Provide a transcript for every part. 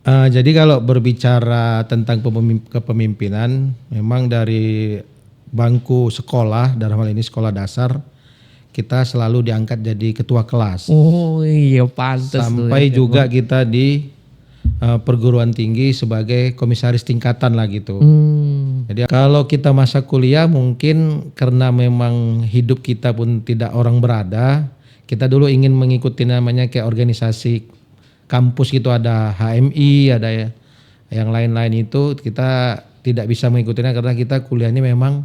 Jadi kalau berbicara tentang kepemimpinan, memang dari bangku sekolah, dalam hal ini sekolah dasar, kita selalu diangkat jadi ketua kelas. Oh iya pantes tuh Sampai ya. juga kita di perguruan tinggi sebagai komisaris tingkatan lah gitu. Jadi kalau kita masa kuliah mungkin karena memang hidup kita pun tidak orang berada, kita dulu ingin mengikuti namanya kayak organisasi kampus gitu, ada HMI, ada ya, yang lain-lain itu kita tidak bisa mengikutinya karena kita kuliahnya memang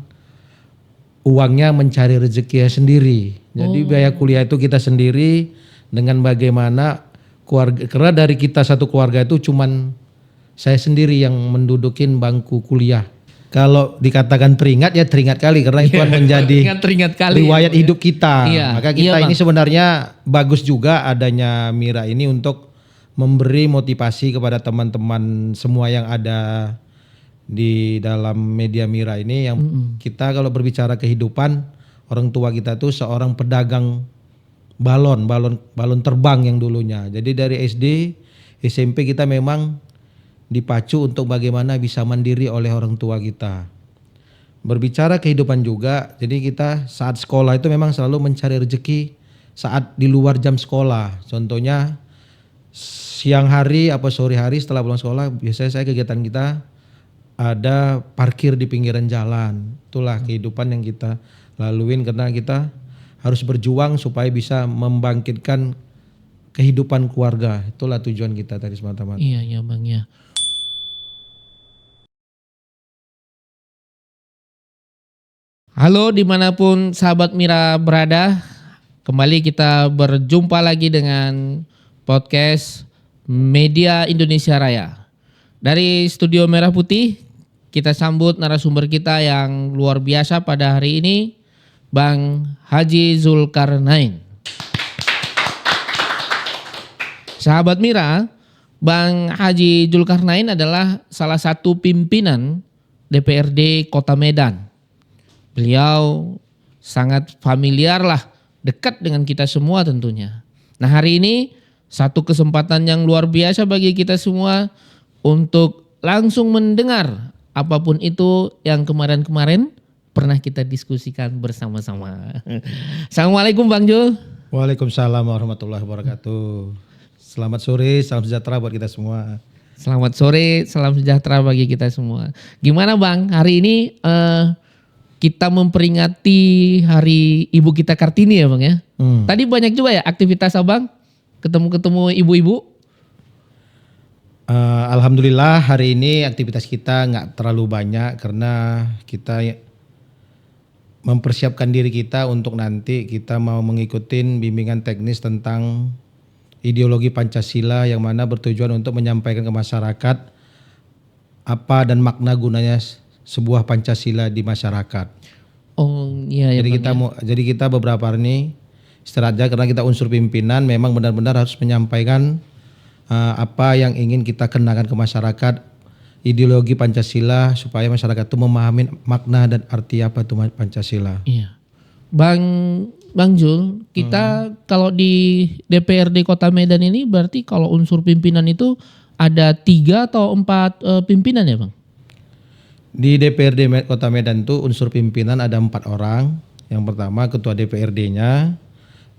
uangnya mencari rezeki sendiri. Jadi biaya kuliah itu kita sendiri dengan bagaimana keluarga, karena dari kita satu keluarga itu cuman saya sendiri yang mendudukin bangku kuliah. Kalau dikatakan teringat ya teringat kali karena itu kan menjadi teringat kali riwayat hidup kita. Iya, Maka kita iya, ini Bang. sebenarnya bagus juga adanya Mira ini untuk memberi motivasi kepada teman-teman semua yang ada di dalam media Mira ini yang kita kalau berbicara kehidupan, orang tua kita tuh seorang pedagang balon terbang yang dulunya. Jadi dari SD, SMP kita memang dipacu untuk bagaimana bisa mandiri oleh orang tua kita. Berbicara kehidupan juga, jadi kita saat sekolah itu memang selalu mencari rezeki saat di luar jam sekolah. Contohnya siang hari apa sore hari setelah pulang sekolah, biasanya saya kegiatan kita ada parkir di pinggiran jalan. Itulah kehidupan yang kita laluin karena kita harus berjuang supaya bisa membangkitkan kehidupan keluarga. Itulah tujuan kita tadi semata-mata. Iya Bang ya. Halo dimanapun sahabat Mira berada, kembali kita berjumpa lagi dengan podcast Media Indonesia Raya. Dari Studio Merah Putih kita sambut narasumber kita yang luar biasa pada hari ini, Bang Haji Zulkarnain. Sahabat Mira, Bang Haji Zulkarnain adalah salah satu pimpinan DPRD Kota Medan. Beliau sangat familiar lah, dekat dengan kita semua tentunya. Nah hari ini satu kesempatan yang luar biasa bagi kita semua untuk langsung mendengar apapun itu yang kemarin-kemarin pernah kita diskusikan bersama-sama. Assalamualaikum Bang Jul. Waalaikumsalam warahmatullahi wabarakatuh. Selamat sore, salam sejahtera buat kita semua. Selamat sore, salam sejahtera bagi kita semua. Gimana Bang, hari ini kita memperingati hari ibu kita Kartini ya Bang ya. Tadi banyak juga ya aktivitas Abang, ketemu-ketemu ibu-ibu. Alhamdulillah hari ini aktivitas kita nggak terlalu banyak karena kita mempersiapkan diri kita untuk nanti kita mau mengikuti bimbingan teknis tentang ideologi Pancasila yang mana bertujuan untuk menyampaikan ke masyarakat apa dan makna gunanya sebuah Pancasila di masyarakat. Oh iya ya. Jadi kita beberapa hari ini istirahat aja karena kita unsur pimpinan memang benar-benar harus menyampaikan apa yang ingin kita kenakan ke masyarakat, ideologi Pancasila supaya masyarakat itu memahami makna dan arti apa itu Pancasila. Iya. Bang Jul, kita kalau di DPRD Kota Medan ini berarti kalau unsur pimpinan itu ada 3 atau 4 pimpinan ya Bang? Di DPRD Kota Medan itu unsur pimpinan ada 4 orang. Yang pertama ketua DPRD-nya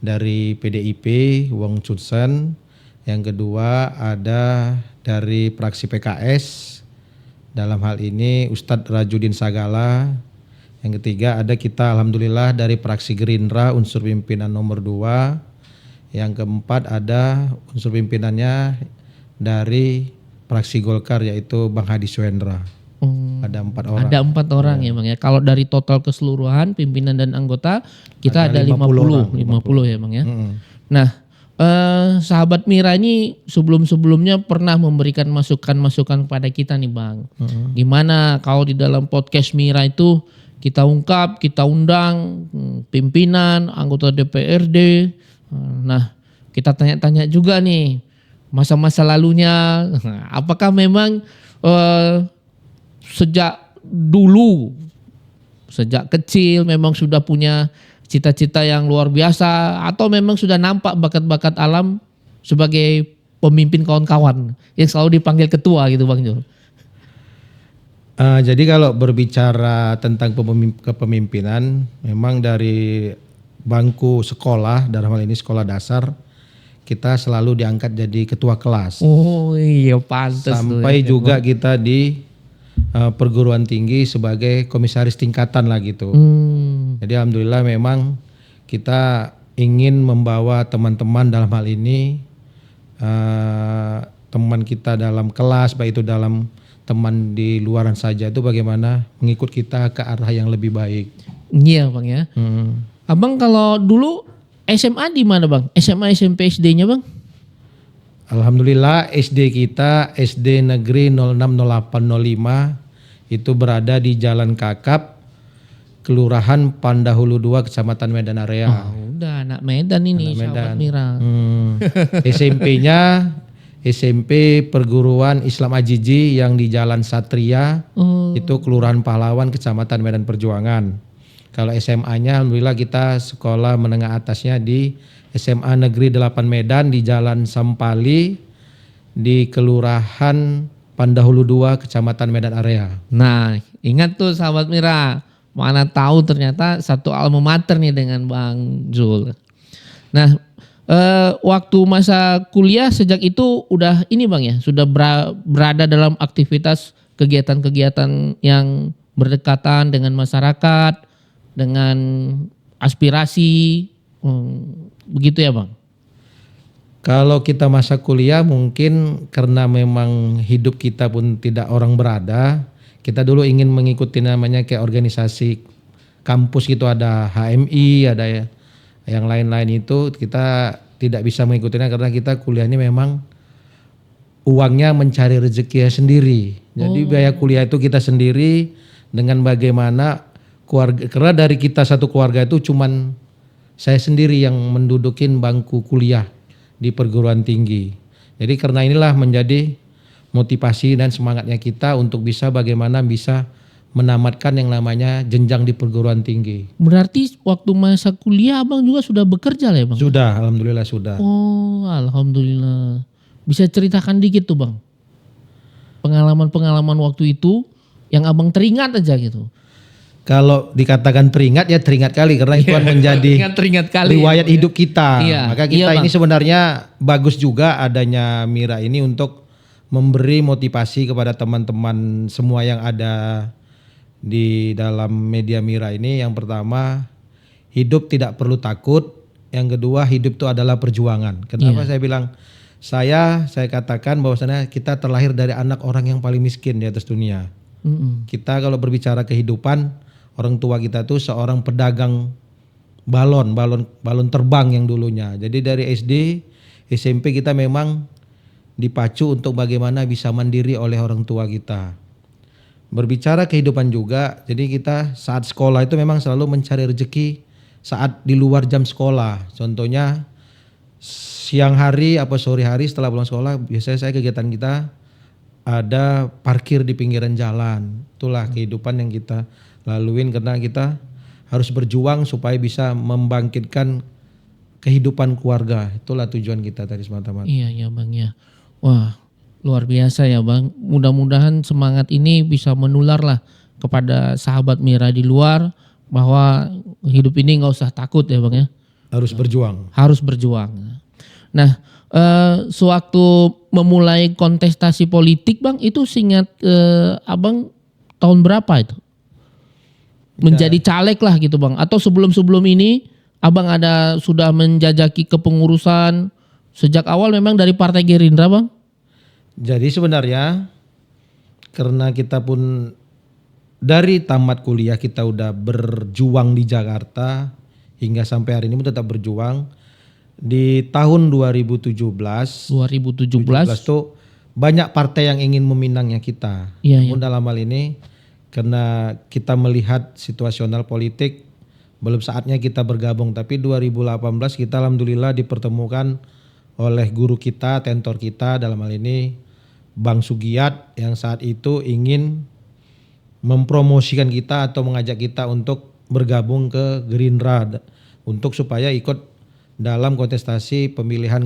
dari PDIP Wong Chunsen. Yang kedua ada dari fraksi PKS, dalam hal ini Ustadz Rajudin Sagala. Yang ketiga ada kita alhamdulillah dari fraksi Gerindra unsur pimpinan nomor 2. Yang keempat ada unsur pimpinannya dari fraksi Golkar yaitu Bang Hadi Suendra. Ada 4 orang. Ada 4 orang ya Bang ya. Kalau dari total keseluruhan pimpinan dan anggota kita ada 50 ya Bang ya. Nah, sahabat Mira ini sebelumnya pernah memberikan masukan-masukan kepada kita nih Bang. Gimana kalau di dalam podcast Mira itu kita ungkap, kita undang pimpinan, anggota DPRD. Nah, kita tanya-tanya juga nih masa-masa lalunya. Apakah memang sejak dulu, sejak kecil memang sudah punya cita-cita yang luar biasa atau memang sudah nampak bakat-bakat alam sebagai pemimpin kawan-kawan yang selalu dipanggil ketua gitu Bang Jul? Jadi kalau berbicara tentang kepemimpinan, memang dari bangku sekolah, dalam hal ini sekolah dasar, kita selalu diangkat jadi ketua kelas. Oh iya pantes tuh. Sampai ya, juga kita di perguruan tinggi sebagai komisaris tingkatan lah gitu. Jadi alhamdulillah memang kita ingin membawa teman-teman dalam hal ini, teman kita dalam kelas, baik itu dalam teman di luaran saja, itu bagaimana mengikut kita ke arah yang lebih baik. Iya Bang ya. Abang kalau dulu SMA di mana Bang? SMA SMP SD-nya Bang? Alhamdulillah SD kita SD Negeri 060805 itu berada di Jalan Kakap, Kelurahan Pandahulu 2, Kecamatan Medan Area. Udah anak Medan ini, sahabat Mira. SMP-nya SMP Perguruan Islam Ajiji yang di Jalan Satria, itu Kelurahan Pahlawan, Kecamatan Medan Perjuangan. Kalau SMA-nya alhamdulillah kita sekolah menengah atasnya di SMA Negeri 8 Medan di Jalan Sampali di Kelurahan Pandahulu 2, Kecamatan Medan Area. Nah, ingat tuh sahabat Mira, mana tahu ternyata satu alma mater nih dengan Bang Zul. Nah, waktu masa kuliah sejak itu udah ini Bang ya, sudah berada dalam aktivitas kegiatan-kegiatan yang berdekatan dengan masyarakat, dengan aspirasi, begitu ya Bang? Kalau kita masa kuliah mungkin karena memang hidup kita pun tidak orang berada, kita dulu ingin mengikuti namanya kayak organisasi kampus gitu, ada HMI, ada yang lain-lain itu kita tidak bisa mengikutinya karena kita kuliahnya memang uangnya mencari rezeki sendiri. Jadi biaya kuliah itu kita sendiri dengan bagaimana keluarga, karena dari kita satu keluarga itu cuman saya sendiri yang mendudukin bangku kuliah di perguruan tinggi. Jadi karena inilah menjadi motivasi dan semangatnya kita untuk bisa bagaimana bisa menamatkan yang namanya jenjang di perguruan tinggi. Berarti waktu masa kuliah Abang juga sudah bekerja lah ya Bang? Sudah, alhamdulillah sudah. Oh, alhamdulillah. Bisa ceritakan dikit tuh Bang, pengalaman-pengalaman waktu itu yang Abang teringat aja gitu. Kalau dikatakan teringat ya teringat kali karena itu kan menjadi teringat kali riwayat hidup kita. Iya, Maka kita iya, ini Bang. sebenarnya bagus juga adanya Mira ini untuk memberi motivasi kepada teman-teman semua yang ada di dalam media Mira ini. Yang pertama, hidup tidak perlu takut. Yang kedua, hidup itu adalah perjuangan. Kenapa saya bilang saya katakan bahwasanya kita terlahir dari anak orang yang paling miskin di atas dunia. Kita kalau berbicara kehidupan, orang tua kita tuh seorang pedagang balon terbang yang dulunya. Jadi dari SD, SMP kita memang dipacu untuk bagaimana bisa mandiri oleh orang tua kita. Berbicara kehidupan juga, jadi kita saat sekolah itu memang selalu mencari rezeki saat di luar jam sekolah. Contohnya siang hari apa sore hari setelah pulang sekolah, biasanya saya kegiatan kita ada parkir di pinggiran jalan. Itulah kehidupan yang kita laluin karena kita harus berjuang supaya bisa membangkitkan kehidupan keluarga. Itulah tujuan kita tadi semata-mata. Iya Bang ya. Wah, luar biasa ya Bang. Mudah-mudahan semangat ini bisa menular lah kepada sahabat Mira di luar bahwa hidup ini nggak usah takut ya Bang ya. Harus berjuang. Harus berjuang. Nah, sewaktu memulai kontestasi politik Bang, itu seingat Abang tahun berapa itu? Menjadi caleg lah gitu Bang. Atau sebelum-sebelum ini Abang ada sudah menjajaki kepengurusan sejak awal memang dari Partai Gerindra Bang? Jadi sebenarnya karena kita pun dari tamat kuliah kita udah berjuang di Jakarta hingga sampai hari ini pun tetap berjuang. Di tahun 2017 tuh banyak partai yang ingin meminangnya kita. Namun dalam hal ini karena kita melihat situasional politik belum saatnya kita bergabung. Tapi 2018 kita alhamdulillah dipertemukan oleh guru kita, tentor kita dalam hal ini Bang Sugiyat yang saat itu ingin mempromosikan kita atau mengajak kita untuk bergabung ke Gerindra untuk supaya ikut dalam kontestasi pemilihan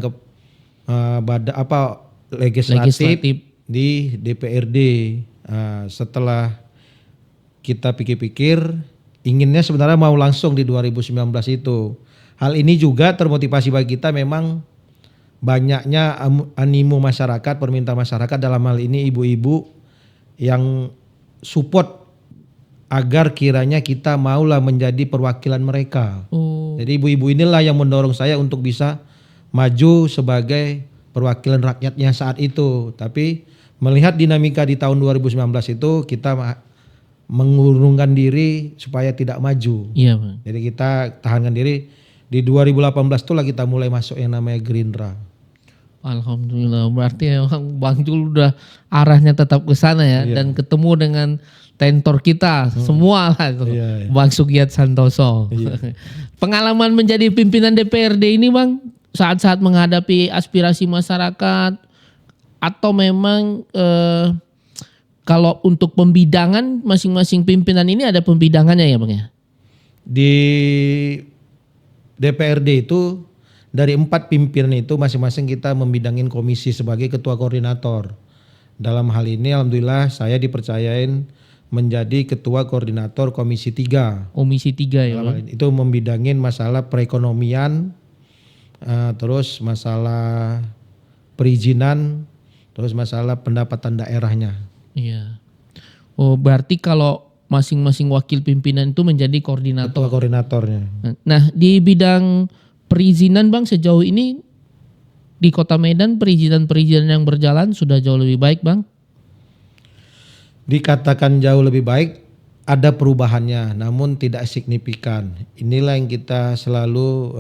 legislatif di DPRD. Setelah kita pikir-pikir, inginnya sebenarnya mau langsung di 2019 itu. Hal ini juga termotivasi bagi kita, memang banyaknya animo masyarakat, permintaan masyarakat, dalam hal ini ibu-ibu yang support agar kiranya kita maulah menjadi perwakilan mereka. Jadi ibu-ibu inilah yang mendorong saya untuk bisa maju sebagai perwakilan rakyatnya saat itu. Tapi melihat dinamika di tahun 2019 itu, kita mengurungkan diri supaya tidak maju. Iya, Bang. Jadi kita tahankan diri. Di 2018 itulah kita mulai masuk yang namanya Gerindra. Alhamdulillah, berarti Bang Jul udah arahnya tetap ke sana ya, dan ketemu dengan tentor kita semua lah itu, Bang Sugiat Santoso. Pengalaman menjadi pimpinan DPRD ini, Bang, saat-saat menghadapi aspirasi masyarakat, atau memang kalau untuk pembidangan masing-masing pimpinan ini ada pembidangannya ya, Bang ya? Di DPRD itu dari 4 pimpinan itu masing-masing kita membidangin komisi sebagai ketua koordinator. Dalam hal ini alhamdulillah saya dipercayain menjadi ketua koordinator komisi 3. Komisi 3 ya, Bang. Itu membidangin masalah perekonomian, terus masalah perizinan, terus masalah pendapatan daerahnya. Iya. Oh, berarti kalau masing-masing wakil pimpinan itu menjadi koordinator. Ketua koordinatornya. Nah, di bidang perizinan, Bang, sejauh ini di Kota Medan perizinan-perizinan yang berjalan sudah jauh lebih baik, Bang? Dikatakan jauh lebih baik, ada perubahannya namun tidak signifikan. Inilah yang kita selalu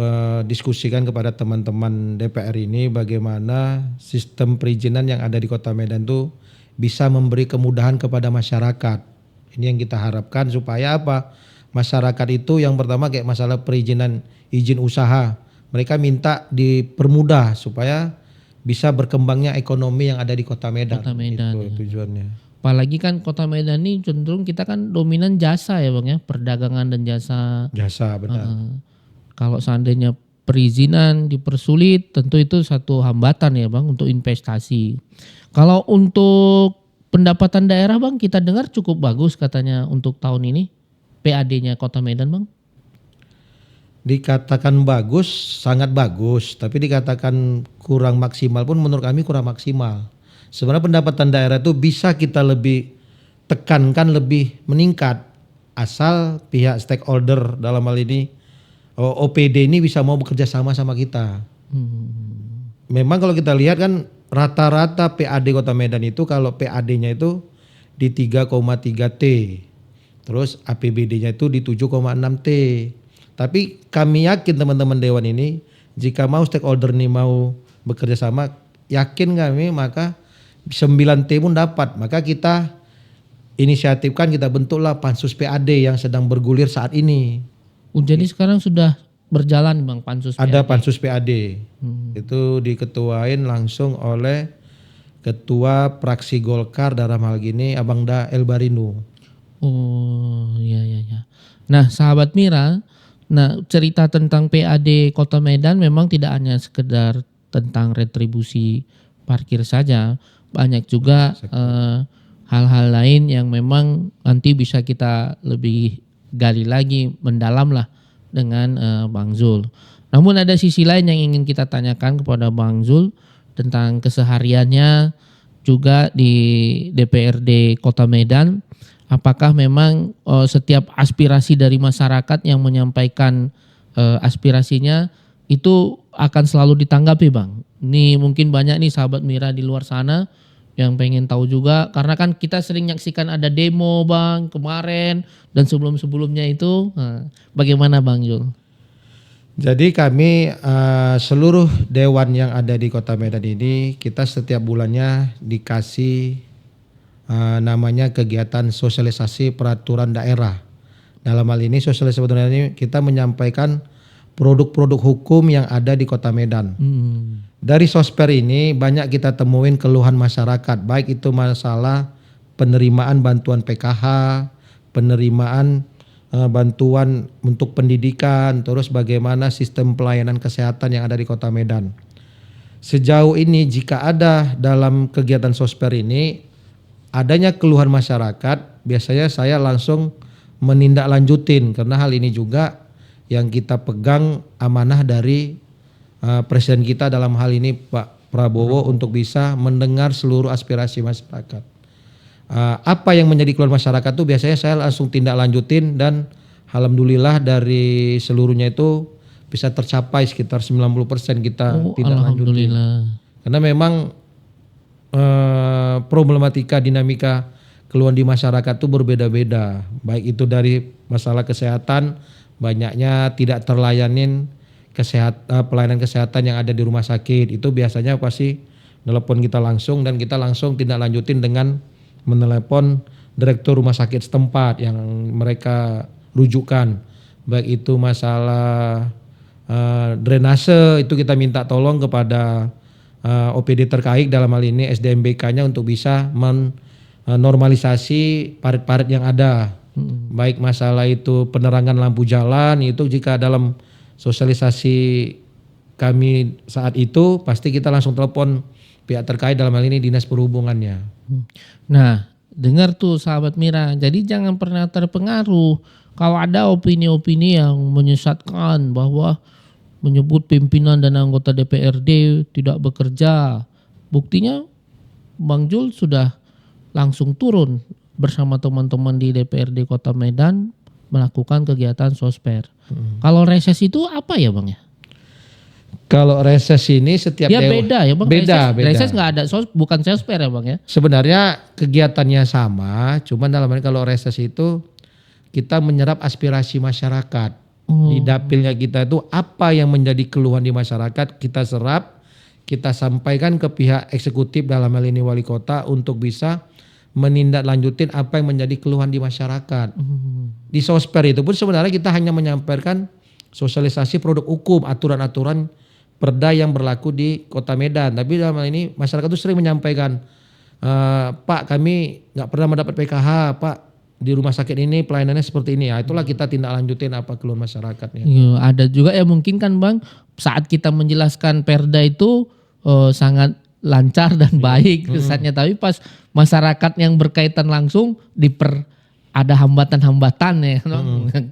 diskusikan kepada teman-teman DPR ini, bagaimana sistem perizinan yang ada di Kota Medan itu bisa memberi kemudahan kepada masyarakat. Ini yang kita harapkan supaya apa? Masyarakat itu yang pertama kayak masalah perizinan izin usaha, mereka minta dipermudah supaya bisa berkembangnya ekonomi yang ada di Kota Medan. Kota Medan, itu tujuannya. Apalagi kan Kota Medan ini cenderung kita kan dominan jasa ya, Bang ya, perdagangan dan jasa. Jasa, benar. Kalau seandainya perizinan dipersulit, tentu itu satu hambatan ya, Bang, untuk investasi. Kalau untuk pendapatan daerah, Bang, kita dengar cukup bagus katanya untuk tahun ini PAD-nya Kota Medan, Bang. Dikatakan bagus, sangat bagus, tapi dikatakan kurang maksimal pun menurut kami kurang maksimal. Sebenarnya pendapatan daerah itu bisa kita lebih tekankan, lebih meningkat, asal pihak stakeholder dalam hal ini OPD ini bisa mau bekerja sama kita. Memang kalau kita lihat kan rata-rata PAD Kota Medan itu kalau PAD-nya itu di 3,3 T. Terus APBD-nya itu di 7,6 T. Tapi kami yakin teman-teman Dewan ini, jika mau stakeholder ini mau bekerja sama, yakin kami maka 9 T pun dapat. Maka kita inisiatifkan, kita bentuklah Pansus PAD yang sedang bergulir saat ini. Jadi sekarang sudah berjalan, Bang, Pansus PAD? Ada Pansus PAD. Itu diketuain langsung oleh Ketua Praksi Golkar dalam hal gini Abang Da Elbarinu. Oh iya. Nah, sahabat Mira, cerita tentang PAD Kota Medan memang tidak hanya sekedar tentang retribusi parkir saja, banyak juga hal-hal lain yang memang nanti bisa kita lebih gali lagi, mendalam lah dengan Bang Zul. Namun ada sisi lain yang ingin kita tanyakan kepada Bang Zul tentang kesehariannya juga di DPRD Kota Medan. Apakah memang setiap aspirasi dari masyarakat yang menyampaikan aspirasinya itu akan selalu ditanggapi, Bang? Ini mungkin banyak nih sahabat Mira di luar sana yang pengen tahu juga, karena kan kita sering nyaksikan ada demo, Bang, kemarin dan sebelum-sebelumnya itu. Bagaimana, Bang Jul? Jadi kami seluruh dewan yang ada di Kota Medan ini, kita setiap bulannya dikasih namanya kegiatan sosialisasi peraturan daerah. Dalam hal ini sosialisasi peraturan daerah ini kita menyampaikan produk-produk hukum yang ada di Kota Medan. Dari sosper ini banyak kita temuin keluhan masyarakat, baik itu masalah penerimaan bantuan PKH, penerimaan bantuan untuk pendidikan, terus bagaimana sistem pelayanan kesehatan yang ada di Kota Medan. sejauh ini jika ada dalam kegiatan sosper ini adanya keluhan masyarakat, biasanya saya langsung menindaklanjutin karena hal ini juga yang kita pegang amanah dari Presiden kita dalam hal ini Pak Prabowo untuk bisa mendengar seluruh aspirasi masyarakat. Apa yang menjadi keluhan masyarakat itu biasanya saya langsung tindak lanjutin dan alhamdulillah dari seluruhnya itu bisa tercapai sekitar 90% kita tindak lanjutin. Karena memang problematika dinamika keluhan di masyarakat itu berbeda-beda. Baik itu dari masalah kesehatan, banyaknya tidak terlayanin pelayanan kesehatan yang ada di rumah sakit. Itu biasanya pasti telepon kita langsung dan kita langsung tindak lanjutin dengan menelepon direktur rumah sakit setempat yang mereka rujukan. Baik itu masalah drainase, itu kita minta tolong kepada OPD terkait dalam hal ini SDMBK-nya untuk bisa menormalisasi parit-parit yang ada. Baik masalah itu penerangan lampu jalan, itu jika dalam sosialisasi kami saat itu pasti kita langsung telepon pihak terkait dalam hal ini dinas perhubungannya. Nah, dengar tuh sahabat Mira, jadi jangan pernah terpengaruh kalau ada opini-opini yang menyesatkan bahwa menyebut pimpinan dan anggota DPRD tidak bekerja. Buktinya Bang Jul sudah langsung turun bersama teman-teman di DPRD Kota Medan melakukan kegiatan sosper. Kalau reses itu apa ya Bang ya? Kalau reses ini setiap ya beda ya Bang. Beda. Reses nggak ada bukan sosper ya Bang ya? Sebenarnya kegiatannya sama, cuman dalam hal kalau reses itu kita menyerap aspirasi masyarakat. Di dapilnya kita itu apa yang menjadi keluhan di masyarakat kita serap, kita sampaikan ke pihak eksekutif dalam hal ini wali kota untuk bisa menindaklanjutin apa yang menjadi keluhan di masyarakat. Di sosper itu pun sebenarnya kita hanya menyampaikan sosialisasi produk hukum, aturan-aturan perda yang berlaku di Kota Medan. Tapi dalam hal ini masyarakat itu sering menyampaikan, Pak kami nggak pernah mendapat PKH, Pak di rumah sakit ini pelayanannya seperti ini. Ya, itulah kita tindak lanjutin apa keluhan masyarakatnya. Ya, ada juga ya mungkin kan Bang saat kita menjelaskan perda itu sangat lancar dan baik kesannya, tapi pas masyarakat yang berkaitan langsung ada hambatan-hambatan ya,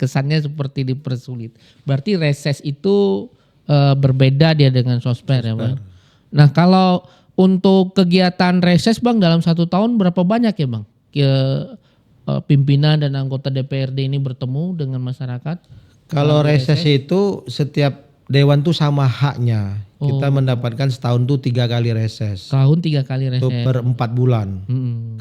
kesannya seperti dipersulit. Berarti reses itu berbeda dia dengan sosper ya Bang. Nah kalau untuk kegiatan reses Bang dalam 1 tahun berapa banyak ya Bang? Pimpinan dan anggota DPRD ini bertemu dengan masyarakat? Kalau reses itu setiap dewan tuh sama haknya. Kita mendapatkan setahun tuh 3 kali reses. Tahun 3 kali reses. Itu per 4 bulan.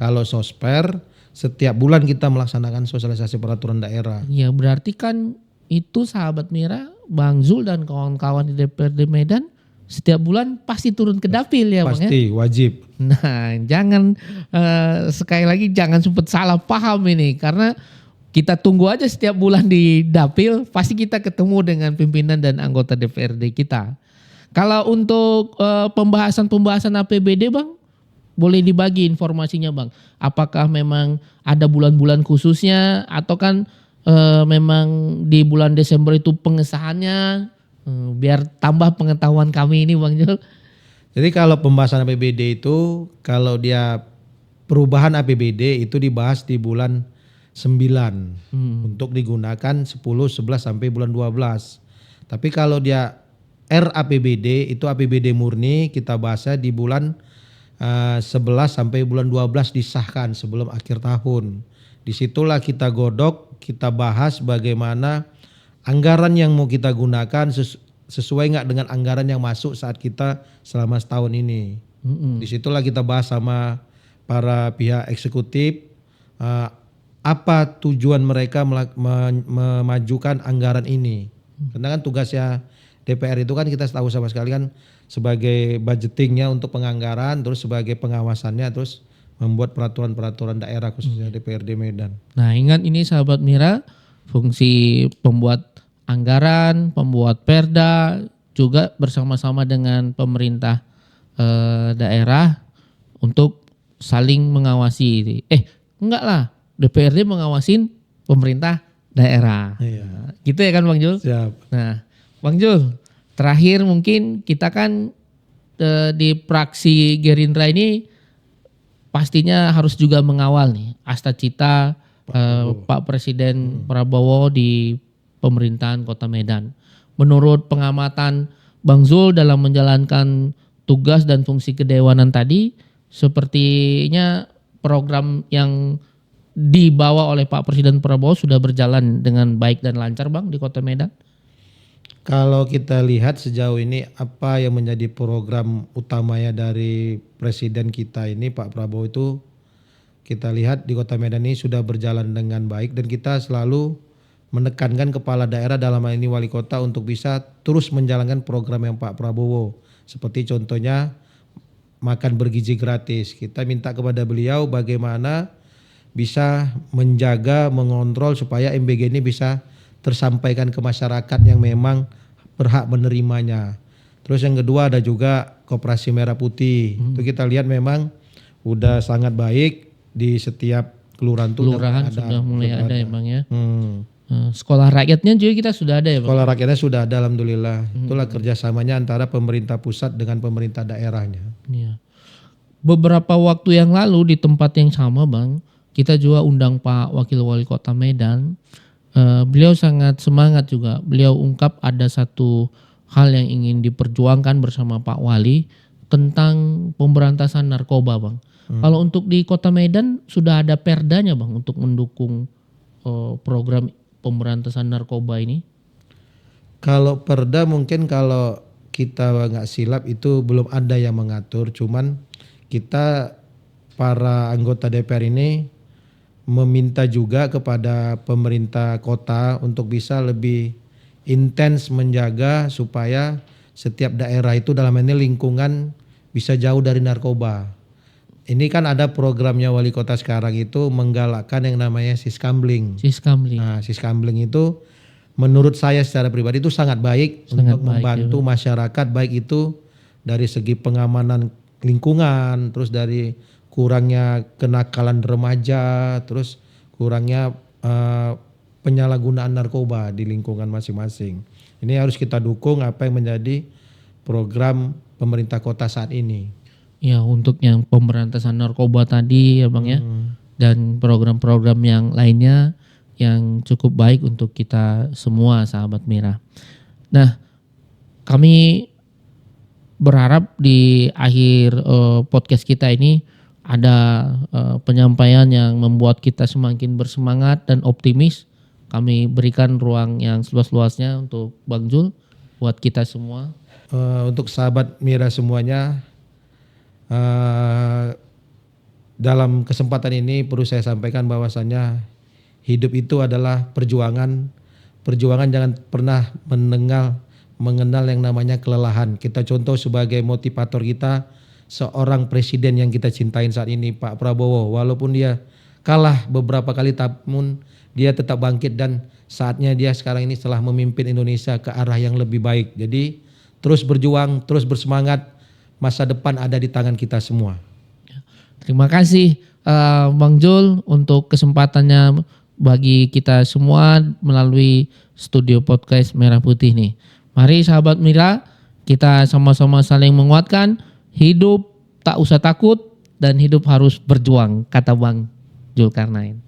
Kalau sosper setiap bulan kita melaksanakan sosialisasi peraturan daerah. Ya berarti kan itu sahabat Mira, Bang Zul dan kawan-kawan di DPRD Medan setiap bulan pasti turun ke dapil ya Bang ya? Pasti wajib. Nah jangan sekali lagi jangan sempat salah paham ini, karena kita tunggu aja setiap bulan di dapil pasti kita ketemu dengan pimpinan dan anggota DPRD kita. Kalau untuk pembahasan APBD Bang, boleh dibagi informasinya Bang. Apakah memang ada bulan-bulan khususnya atau kan memang di bulan Desember itu pengesahannya? Biar tambah pengetahuan kami ini Bang Jul. Jadi kalau pembahasan APBD itu kalau dia perubahan APBD itu dibahas di bulan 9 untuk digunakan 10, 11 sampai bulan 12. Tapi kalau dia RAPBD itu APBD murni kita bahasnya di bulan 11 sampai bulan 12 disahkan sebelum akhir tahun. Disitulah kita godok, kita bahas bagaimana anggaran yang mau kita gunakan sesuai nggak dengan anggaran yang masuk saat kita selama setahun ini. Disitulah kita bahas sama para pihak eksekutif apa tujuan mereka memajukan anggaran ini. Karena kan tugasnya DPR itu kan kita tahu sama sekali kan sebagai budgetingnya untuk penganggaran, terus sebagai pengawasannya, terus membuat peraturan-peraturan daerah khususnya DPRD Medan. Nah ingat ini sahabat Mira, fungsi pembuat anggaran, pembuat perda juga bersama-sama dengan pemerintah daerah untuk saling mengawasi. Enggak lah, DPRD mengawasin pemerintah daerah. Iya. Gitu ya kan Bang Jul? Siap. Nah Bang Jul, terakhir mungkin kita kan di fraksi Gerindra ini pastinya harus juga mengawal nih asta-cita Pak Presiden Prabowo di pemerintahan Kota Medan. Menurut pengamatan Bang Zul dalam menjalankan tugas dan fungsi kedewanan tadi, sepertinya program yang dibawa oleh Pak Presiden Prabowo sudah berjalan dengan baik dan lancar, Bang, di Kota Medan. Kalau kita lihat sejauh ini apa yang menjadi program utamanya dari presiden kita ini Pak Prabowo itu, kita lihat di Kota Medan ini sudah berjalan dengan baik dan kita selalu menekankan kepala daerah dalam hal ini wali kota untuk bisa terus menjalankan program yang Pak Prabowo. Seperti contohnya makan bergizi gratis. Kita minta kepada beliau bagaimana bisa menjaga, mengontrol supaya MBG ini bisa tersampaikan ke masyarakat yang memang berhak menerimanya. Terus yang kedua ada juga Koperasi Merah Putih. Itu kita lihat memang udah sangat baik di setiap kelurahan sudah mulai ada ya Bang ya. Sekolah rakyatnya juga kita sudah ada ya Bang. Sekolah rakyatnya sudah ada alhamdulillah. Itulah kerjasamanya antara pemerintah pusat dengan pemerintah daerahnya. Iya. Beberapa waktu yang lalu di tempat yang sama Bang, kita juga undang Pak Wakil Wali Kota Medan. Beliau sangat semangat juga. Beliau ungkap ada satu hal yang ingin diperjuangkan bersama Pak Wali tentang pemberantasan narkoba Bang. Kalau untuk di Kota Medan sudah ada perdanya Bang untuk mendukung program pemberantasan narkoba ini? Kalau perda mungkin kalau kita nggak silap itu belum ada yang mengatur. Cuman kita para anggota DPR ini meminta juga kepada pemerintah kota untuk bisa lebih intens menjaga supaya setiap daerah itu dalam ini lingkungan bisa jauh dari narkoba. Ini kan ada programnya wali kota sekarang itu menggalakkan yang namanya Siskambling. Nah, Siskambling itu menurut saya secara pribadi itu sangat baik untuk membantu masyarakat, baik itu dari segi pengamanan lingkungan, terus dari kurangnya kenakalan remaja, terus kurangnya penyalahgunaan narkoba di lingkungan masing-masing. Ini harus kita dukung apa yang menjadi program pemerintah kota saat ini. Ya, untuk yang pemberantasan narkoba tadi ya Bang ya, dan program-program yang lainnya yang cukup baik untuk kita semua sahabat Mira. Nah, kami berharap di akhir podcast kita ini ada penyampaian yang membuat kita semakin bersemangat dan optimis. Kami berikan ruang yang seluas-luasnya untuk Bang Zul buat kita semua. Untuk sahabat Mira semuanya, dalam kesempatan ini perlu saya sampaikan bahwasannya hidup itu adalah perjuangan. Perjuangan jangan pernah mengenal yang namanya kelelahan. Kita contoh sebagai motivator kita seorang presiden yang kita cintain saat ini, Pak Prabowo. Walaupun dia kalah beberapa kali, namun dia tetap bangkit dan saatnya dia sekarang ini setelah memimpin Indonesia ke arah yang lebih baik. Jadi terus berjuang, terus bersemangat. Masa depan ada di tangan kita semua. Terima kasih Bang Zul untuk kesempatannya bagi kita semua melalui studio podcast Merah Putih nih. Mari sahabat Mira, kita sama-sama saling menguatkan. Hidup tak usah takut dan hidup harus berjuang, kata Bang Zulkarnain.